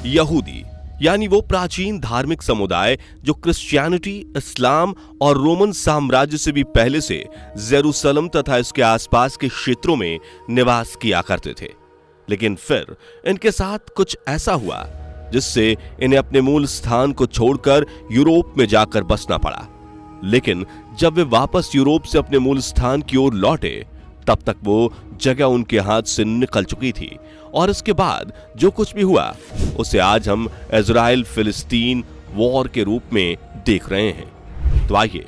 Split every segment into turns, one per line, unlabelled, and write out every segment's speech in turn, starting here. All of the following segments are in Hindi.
यहूदी यानी वो प्राचीन धार्मिक समुदाय जो क्रिश्चियनिटी, इस्लाम और रोमन साम्राज्य से भी पहले से जेरूसलम तथा इसके आसपास के क्षेत्रों में निवास किया करते थे। लेकिन फिर इनके साथ कुछ ऐसा हुआ जिससे इन्हें अपने मूल स्थान को छोड़कर यूरोप में जाकर बसना पड़ा। लेकिन जब वे वापस यूरोप से अपने मूल स्थान की ओर लौटे, तब तक वो जगह उनके हाथ से निकल चुकी थी और इसके बाद जो कुछ भी हुआ उसे आज हम इजराइल फिलिस्तीन वॉर के रूप में देख रहे हैं। तो आइए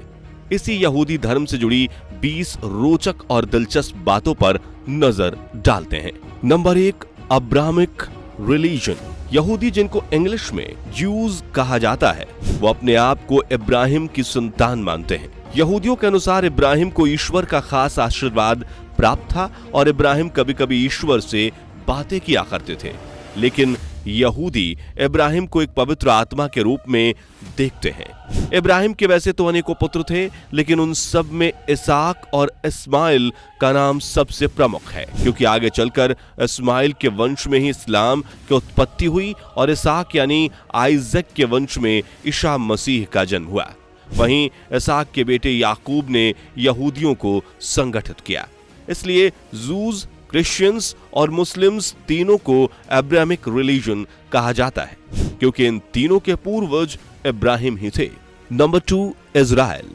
इसी यहूदी धर्म से जुड़ी 20 रोचक और दिलचस्प बातों पर नजर डालते हैं। Number 1, Abrahamic religion. यहूदी, जिनको इंग्लिश में ज्यूज कहा जाता है, वो अपने आप को इब्राहिम की संतान मानते हैं। यहूदियों के अनुसार इब्राहिम को ईश्वर का खास आशीर्वाद प्राप्त था और इब्राहिम कभी कभी ईश्वर से बातें किया करते थे। लेकिन यहूदी इब्राहिम को एक पवित्र आत्मा के रूप में देखते हैं। इब्राहिम के वैसे तो अनेकों पुत्र थे, लेकिन उन सब में इसहाक और इस्माइल का नाम सबसे प्रमुख है, क्योंकि आगे चलकर इस्माइल के वंश में ही इस्लाम की उत्पत्ति हुई और इसहाक यानी आइजक के वंश में ईसा मसीह का जन्म हुआ। वहीं इसहाक के बेटे याकूब ने यहूदियों को संगठित किया। इसलिए जूज, क्रिश्चियंस और मुस्लिम्स तीनों को अब्राहमिक रिलीजन कहा जाता है, क्योंकि इन तीनों के पूर्वज इब्राहिम ही थे। Number 2, Israel.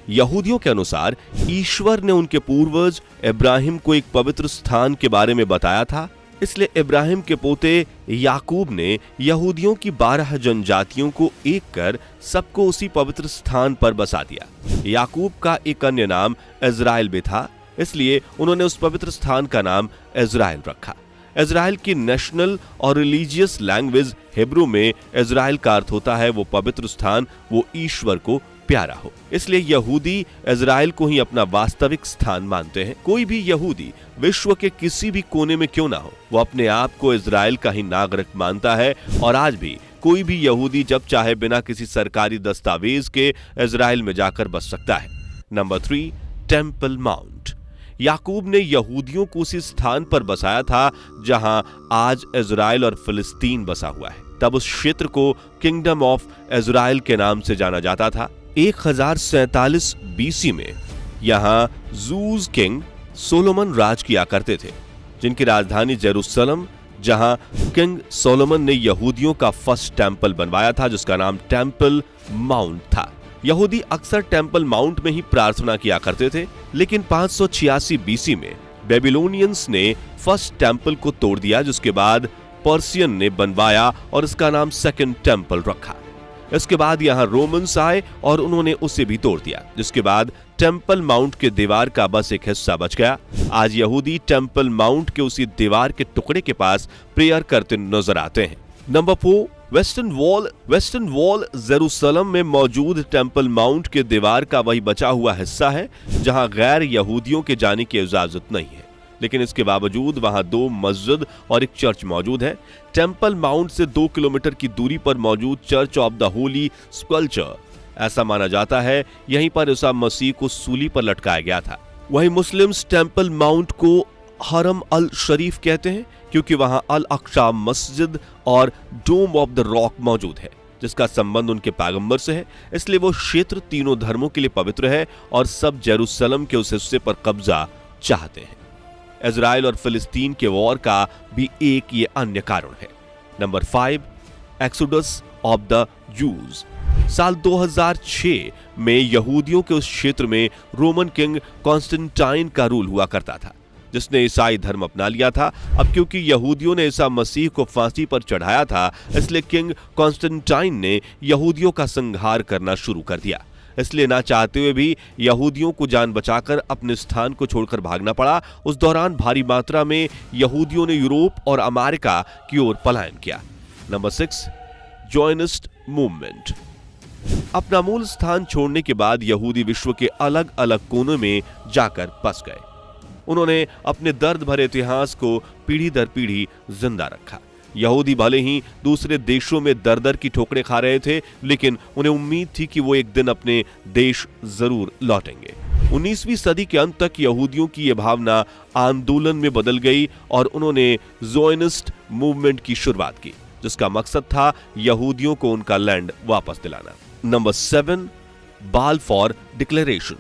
यहूदियों के अनुसार ईश्वर ने उनके पूर्वज इब्राहिम को एक पवित्र स्थान के बारे में बताया था। इसलिए इब्राहिम के पोते याकूब ने यहूदियों की 12 जनजातियों को एक कर सबको उसी पवित्र स्थान पर बसा दिया। याकूब का एक अन्य नाम इजराइल भी था, इसलिए उन्होंने उस पवित्र स्थान का नाम इजराइल रखा। इजराइल की नेशनल और रिलीजियस लैंग्वेज हिब्रू में इजराइल का अर्थ होता है वो पवित्र स्थान, वो ईश्वर को प्यारा हो। इसलिए यहूदी इजराइल को ही अपना वास्तविक स्थान मानते हैं। कोई भी यहूदी विश्व के किसी भी कोने में क्यों ना हो, वो अपने आप को इजराइल का ही नागरिक मानता है और आज भी कोई भी यहूदी जब चाहे बिना किसी सरकारी दस्तावेज के इजराइल में जाकर बस सकता है। Number 3, temple mount. याकूब ने यहूदियों को उसी स्थान पर बसाया था जहां आज इजराइल और फिलिस्तीन बसा हुआ है। तब उस क्षेत्र को किंगडम ऑफ इजराइल के नाम से जाना जाता था। 1047 बीसी में यहां जूज किंग सोलोमन राज किया करते थे, जिनकी राजधानी जेरूसलम, जहां किंग सोलोमन ने यहूदियों का फर्स्ट टेंपल बनवाया था, जिसका नाम टेंपल माउंट था। यहूदी अक्सर टेंपल माउंट में ही प्रार्थना किया करते थे, लेकिन 586 बीसी में बेबीलोनियंस ने फर्स्ट टेंपल को तोड़ दिया, जिसके बाद पर्सियन ने बनवाया और इसका नाम सेकंड टेंपल रखा। इसके बाद यहां रोमन्स आए और उन्होंने उसे भी तोड़ दिया, जिसके बाद टेंपल माउंट के दीवार का बस एक हिस्सा बच गया। आज यहूदी टेंपल माउंट के उसी दीवार के टुकड़े के पास प्रेयर करते नजर आते हैं। Number 4, western wall. Western wall Jerusalem में मौजूद टेंपल माउंट के दीवार का वही बचा हुआ हिस्सा है जहां गैर यहूदियों के जाने की इजाजत नहीं है, लेकिन इसके बावजूद वहां 2 मस्जिद और एक चर्च मौजूद है। टेंपल माउंट से 2 किलोमीटर की दूरी पर मौजूद church of the Holi sculpture, ऐसा माना जाता है यहीं पर ईसा मसीह को सूली पर लटकाया गया था। वहीं मुस्लिम्स टेंपल माउंट को हरम अल शरीफ कहते हैं, क्योंकि वहां अल अक्सा मस्जिद और डोम ऑफ द रॉक मौजूद है, जिसका संबंध उनके पैगंबर से है। इसलिए वो क्षेत्र तीनों धर्मों के लिए पवित्र है और सब जेरूसलम के उस हिस्से पर कब्जा चाहते हैं। इजराइल और फिलिस्तीन के वॉर का भी एक ये अन्य कारण है। नंबर 5, एक्सोडस ऑफ द जूज। साल 2006 में यहूदियों के उस क्षेत्र में रोमन किंग कॉन्स्टेंटाइन का रूल हुआ करता था, जिसने ईसाई धर्म अपना लिया था। अब क्योंकि यहूदियों ने ईसा मसीह को फांसी पर चढ़ाया था, इसलिए किंग कॉन्स्टेंटाइन ने यहूदियों का संहार करना शुरू कर दिया। इसलिए ना चाहते हुए भी यहूदियों को जान बचाकर अपने स्थान को छोड़कर भागना पड़ा। उस दौरान भारी मात्रा में यहूदियों ने यूरोप और अमेरिका की ओर पलायन किया। Number 6, Zionist movement. अपना मूल स्थान छोड़ने के बाद यहूदी विश्व के अलग अलग कोनों में जाकर बस गए। उन्होंने अपने दर्द भरे इतिहास को पीढ़ी दर पीढ़ी जिंदा रखा। यहूदी भले ही दूसरे देशों में दर दर की ठोकरें खा रहे थे, लेकिन उन्हें उम्मीद थी कि वो एक दिन अपने देश जरूर लौटेंगे। 19वीं सदी के अंत तक यहूदियों की यह भावना आंदोलन में बदल गई और उन्होंने ज़ोयनिस्ट मूवमेंट की शुरुआत की। जिसका मकसद था यहूदियों को उनका लैंड वापस दिलाना। Number 7, Balfour declaration.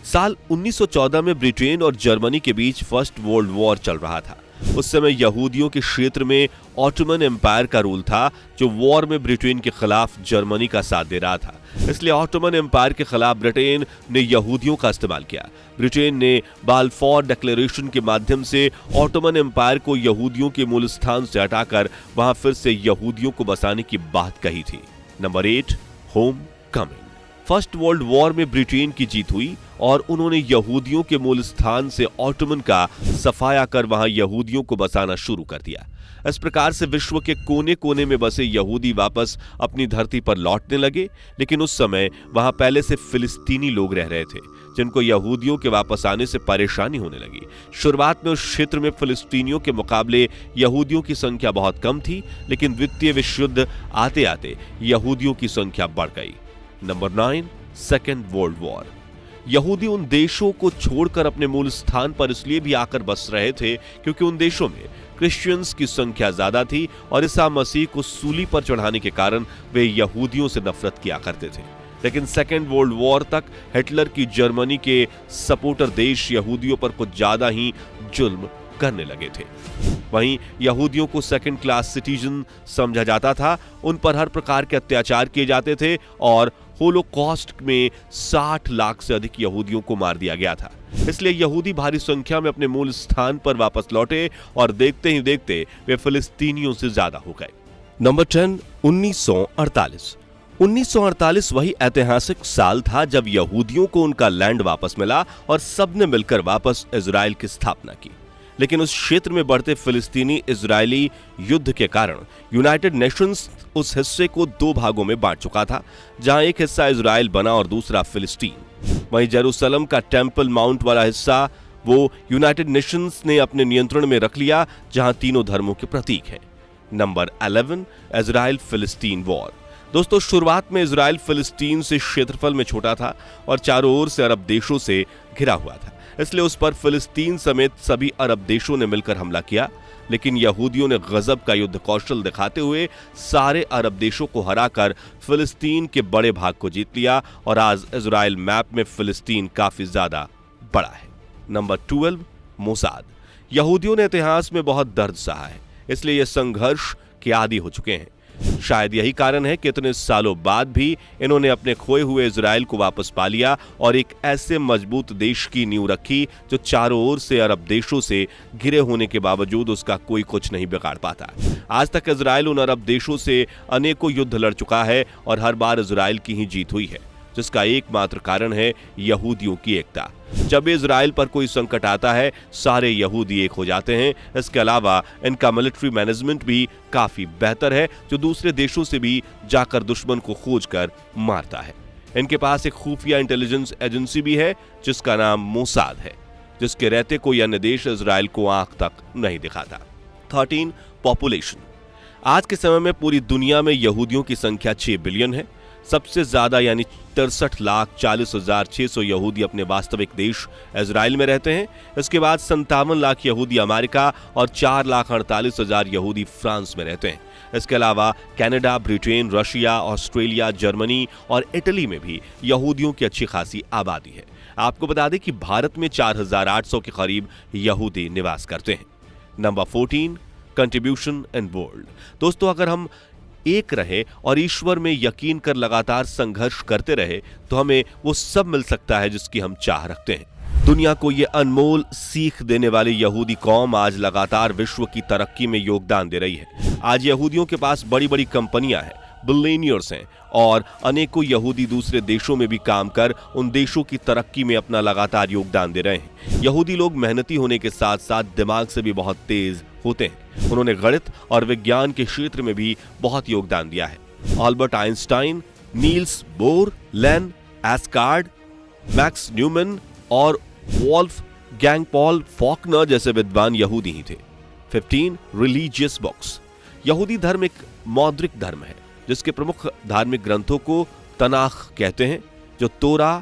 साल 1914 में ब्रिटेन और जर्मनी के बीच फर्स्ट वर्ल्ड वॉर चल रहा था। उस समय यहूदियों के क्षेत्र में ऑटोमन एम्पायर का रूल था, जो वॉर में ब्रिटेन के खिलाफ जर्मनी का साथ दे रहा था। इसलिए ऑटोमन एम्पायर के खिलाफ ब्रिटेन ने यहूदियों का इस्तेमाल किया। ब्रिटेन ने बालफोर डिक्लेरेशन के माध्यम से ऑटोमन एम्पायर को यहूदियों के मूल स्थान से हटाकर वहां फिर से यहूदियों को बसाने की बात कही थी। Number 8, home coming. First world war में ब्रिटेन की जीत हुई और उन्होंने यहूदियों के मूल स्थान से ऑटोमन का सफाया कर वहां यहूदियों को बसाना शुरू कर दिया। इस प्रकार से विश्व के कोने कोने में बसे यहूदी वापस अपनी धरती पर लौटने लगे, लेकिन उस समय वहां पहले से फिलिस्तीनी लोग रह रहे थे, जिनको यहूदियों के वापस आने से परेशानी होने लगी। शुरुआत में उस क्षेत्र में फिलिस्तीनियों के मुकाबले यहूदियों की संख्या बहुत कम थी, लेकिन द्वितीय विश्व युद्ध आते आते यहूदियों की संख्या बढ़ गई। Number 9, second world war. यहूदी उन देशों को छोड़कर अपने मूल स्थान पर इसलिए भी आकर बस रहे थे क्योंकि उन देशों में क्रिश्चियंस की संख्या ज्यादा थी और ईसा मसीह को सूली पर चढ़ाने के कारण वे यहूदियों से नफरत किया करते थे। लेकिन सेकेंड वर्ल्ड वॉर तक हिटलर की जर्मनी के सपोर्टर देश यहूदियों पर कुछ ज्यादा ही जुल्म करने लगे थे। वहीं यहूदियों को सेकंड क्लास सिटीजन समझा जाता था, उन पर हर प्रकार के अत्याचार किए जाते थे और होलोकॉस्ट में 60 लाख से अधिक यहूदियों को मार दिया गया था। इसलिए यहूदी भारी संख्या में अपने मूल स्थान पर वापस लौटे और देखते ही देखते वे फिलिस्तीनियों से ज्यादा हो गए। नंबर 10, 1948। 1948 वही ऐतिहासिक साल था जब यहूदियों को उनका लैंड वापस मिला और सबने मिलकर वापस इजराइल की स्थापना की। लेकिन उस क्षेत्र में बढ़ते फिलिस्तीनी इजरायली युद्ध के कारण यूनाइटेड नेशंस उस हिस्से को 2 भागों में बांट चुका था, जहां एक हिस्सा इजराइल बना और दूसरा फिलिस्तीन। वहीं जेरूसलम का टेंपल माउंट वाला हिस्सा वो यूनाइटेड नेशंस ने अपने नियंत्रण में रख लिया, जहां तीनों धर्मों के प्रतीक हैं। नंबर 11, इजराइल फिलिस्तीन वॉर। दोस्तों, शुरुआत में इजराइल फिलिस्तीन से क्षेत्रफल में छोटा था और चारों ओर से अरब देशों से घिरा हुआ था, इसलिए उस पर फिलिस्तीन समेत सभी अरब देशों ने मिलकर हमला किया। लेकिन यहूदियों ने गजब का युद्ध कौशल दिखाते हुए सारे अरब देशों को हराकर फिलिस्तीन के बड़े भाग को जीत लिया और आज इजराइल मैप में फिलिस्तीन काफी ज्यादा बड़ा है। Number 12, Mossad. यहूदियों ने इतिहास में बहुत दर्द सहा है, इसलिए यह संघर्ष के आदी हो चुके हैं। शायद यही कारण है कि इतने सालों बाद भी इन्होंने अपने खोए हुए इजराइल को वापस पा लिया और एक ऐसे मजबूत देश की नींव रखी जो चारों ओर से अरब देशों से घिरे होने के बावजूद उसका कोई कुछ नहीं बिगाड़ पाता। आज तक इजराइल उन अरब देशों से अनेकों युद्ध लड़ चुका है और हर बार इजराइल की ही जीत हुई है, जिसका एकमात्र कारण है यहूदियों की एकता। जब इजराइल पर कोई संकट आता है, सारे यहूदी एक हो जाते हैं। इसके अलावा इनका मिलिट्री मैनेजमेंट भी काफी बेहतर है, जो दूसरे देशों से भी जाकर दुश्मन को खोजकर मारता है। इनके पास एक खुफिया इंटेलिजेंस एजेंसी भी है जिसका नाम मोसाद है, जिसके रहते कोई अन्य देश इजराइल को आंख तक नहीं दिखाता। 13, पॉपुलेशन। आज के समय में पूरी दुनिया में यहूदियों की संख्या 6 बिलियन है। सबसे ज्यादा यानी 63,40,600 यहूदी अपने वास्तविक देश इजराइल में रहते हैं। इसके बाद 57 लाख यहूदी अमेरिका और 4,48,000 यहूदी फ्रांस में रहते हैं। इसके अलावा Canada, Britain, Russia, Australia, Germany और इटली में भी यहूदियों की अच्छी खासी आबादी है। आपको बता दें कि भारत में 4,800 के करीब यहूदी निवास करते हैं। Number 14, contribution in world. दोस्तों, अगर हम एक रहे और ईश्वर में यकीन कर लगातार संघर्ष करते रहे तो हमें वो सब मिल सकता है जिसकी हम चाह रखते हैं। दुनिया को ये अनमोल सीख देने वाली यहूदी कौम आज लगातार विश्व की तरक्की में योगदान दे रही है। आज यहूदियों के पास बड़ी बड़ी कंपनियां हैं, बिलियनियर्स हैं और अनेकों यहूदी दूसरे देशों में भी काम कर उन देशों की तरक्की में अपना लगातार योगदान दे रहे हैं। यहूदी लोग मेहनती होने के साथ साथ दिमाग से भी बहुत तेज होते हैं। उन्होंने गणित और विज्ञान के क्षेत्र में भी बहुत योगदान दिया है। अल्बर्ट आइंस्टाइन, नील्स बोर, लेन एस्कार्ड, मैक्स न्यूमैन और वॉल्फ गैंग पॉल फॉकनर जैसे विद्वान यहूदी ही थे। 15, रिलीजियस बुक्स। यहूदी धर्म एक मौद्रिक धर्म है जिसके प्रमुख धार्मिक ग्रंथों को तनाख कहते हैं, जो तोरा,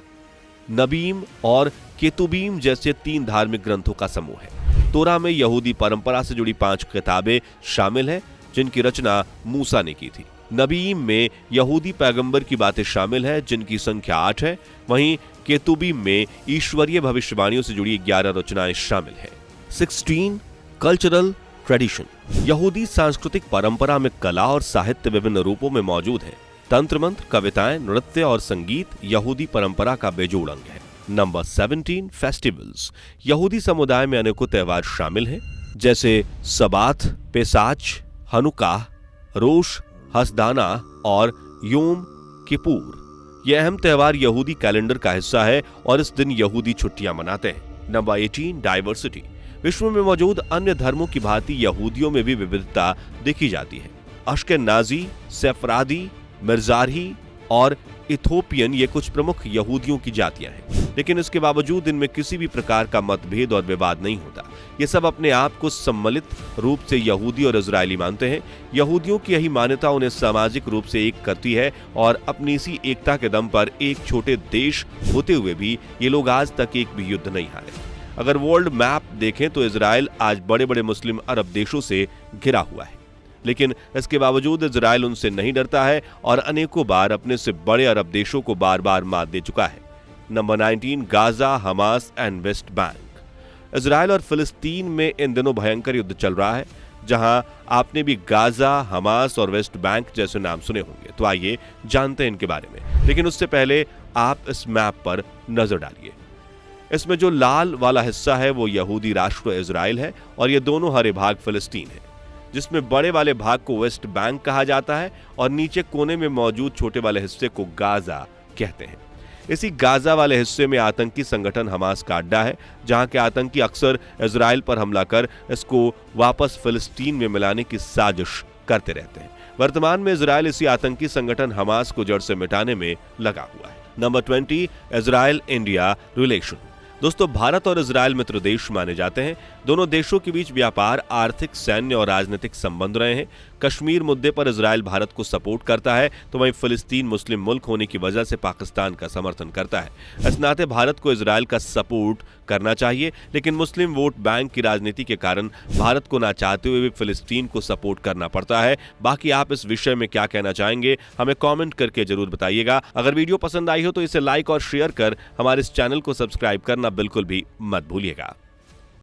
नबीम और केतुबीम जैसे 3 धार्मिक ग्रंथों का समूह है। तोरा में यहूदी परंपरा से जुड़ी 5 किताबें शामिल हैं, जिनकी रचना मूसा ने की थी। नबीम में यहूदी पैगंबर की बातें शामिल है जिनकी संख्या 8 है। वहीं केतुबीम में ईश्वरीय भविष्यवाणियों से जुड़ी 11 रचनाएं शामिल हैं। 16 कल्चरल ट्रेडिशन। यहूदी सांस्कृतिक परंपरा में कला और साहित्य विभिन्न रूपों में मौजूद है। तंत्र मंत्र, कविताएं, नृत्य और संगीत यहूदी परंपरा का बेजोड़ अंग है। Number 17 festivals. यहूदी समुदाय में अनेकों त्योहार शामिल हैं जैसे सबात, पेसाच, हनुकाह, रोश हसदाना और योम किपुर। यह अहम त्योहार यहूदी कैलेंडर का हिस्सा है और इस दिन यहूदी छुट्टियां मनाते हैं। Number 18 diversity. विश्व में मौजूद अन्य धर्मों की भांति यहूदियों में भी विविधता देखी जाती है। अश्केनाज़ी, सेफरादी, मिर्जारी और इथोपियन ये कुछ प्रमुख यहूदियों की जातियां हैं, लेकिन इसके बावजूद इनमें किसी भी प्रकार का मतभेद और विवाद नहीं होता। ये सब अपने आप को सम्मिलित रूप से यहूदी और इजरायली मानते हैं। यहूदियों की यही मान्यता उन्हें सामाजिक रूप से एक करती है और अपनी इसी एकता के दम पर एक छोटे देश होते हुए भी ये लोग आज तक एक भी युद्ध नहीं हारे। अगर वर्ल्ड मैप देखें तो इजराइल आज बड़े बड़े मुस्लिम अरब देशों से घिरा हुआ है, लेकिन इसके बावजूद इजराइल उनसे नहीं डरता है और अनेकों बार अपने से बड़े अरब देशों को बार बार मात दे चुका है। Number 19 Gaza, Hamas and West Bank. Israel और फिलिस्तीन में इन दिनों भयंकर युद्ध चल रहा है, जहां आपने भी गाजा, हमास और वेस्ट बैंक जैसे नाम सुने होंगे। तो आइए जानते हैं इनके बारे में, लेकिन उससे पहले आप इस मैप पर नजर डालिए। इसमें जो लाल वाला हिस्सा है वो यहूदी राष्ट्र इजराइल है और ये दोनों हरे भाग फिलिस्तीन है, जिसमें बड़े वाले भाग को वेस्ट बैंक कहा जाता है और नीचे कोने में मौजूद छोटे वाले हिस्से को गाजा कहते हैं। इसी गाजा वाले हिस्से में आतंकी संगठन हमास का अड्डा है, जहां के आतंकी अक्सर इजराइल पर हमला कर इसको वापस फिलिस्तीन में मिलाने की साजिश करते रहते हैं। वर्तमान में इजराइल इसी आतंकी संगठन हमास को जड़ से मिटाने में लगा हुआ है। Number 20 Israel India relation. दोस्तों, भारत और इजराइल मित्र देश माने जाते हैं। दोनों देशों के बीच व्यापार, आर्थिक, सैन्य और राजनीतिक संबंध रहे हैं। कश्मीर मुद्दे पर इजराइल भारत को सपोर्ट करता है, तो वहीं फिलिस्तीन मुस्लिम मुल्क होने की वजह से पाकिस्तान का समर्थन करता है। इस नाते भारत को इजराइल का सपोर्ट करना चाहिए, लेकिन मुस्लिम वोट बैंक की राजनीति के कारण भारत को ना चाहते हुए भी फिलिस्तीन को सपोर्ट करना पड़ता है। बाकी आप इस विषय में क्या कहना चाहेंगे, हमें कॉमेंट करके जरूर बताइएगा। अगर वीडियो पसंद आई हो तो इसे लाइक और शेयर कर हमारे इस चैनल को सब्सक्राइब करना बिल्कुल भी मत भूलिएगा।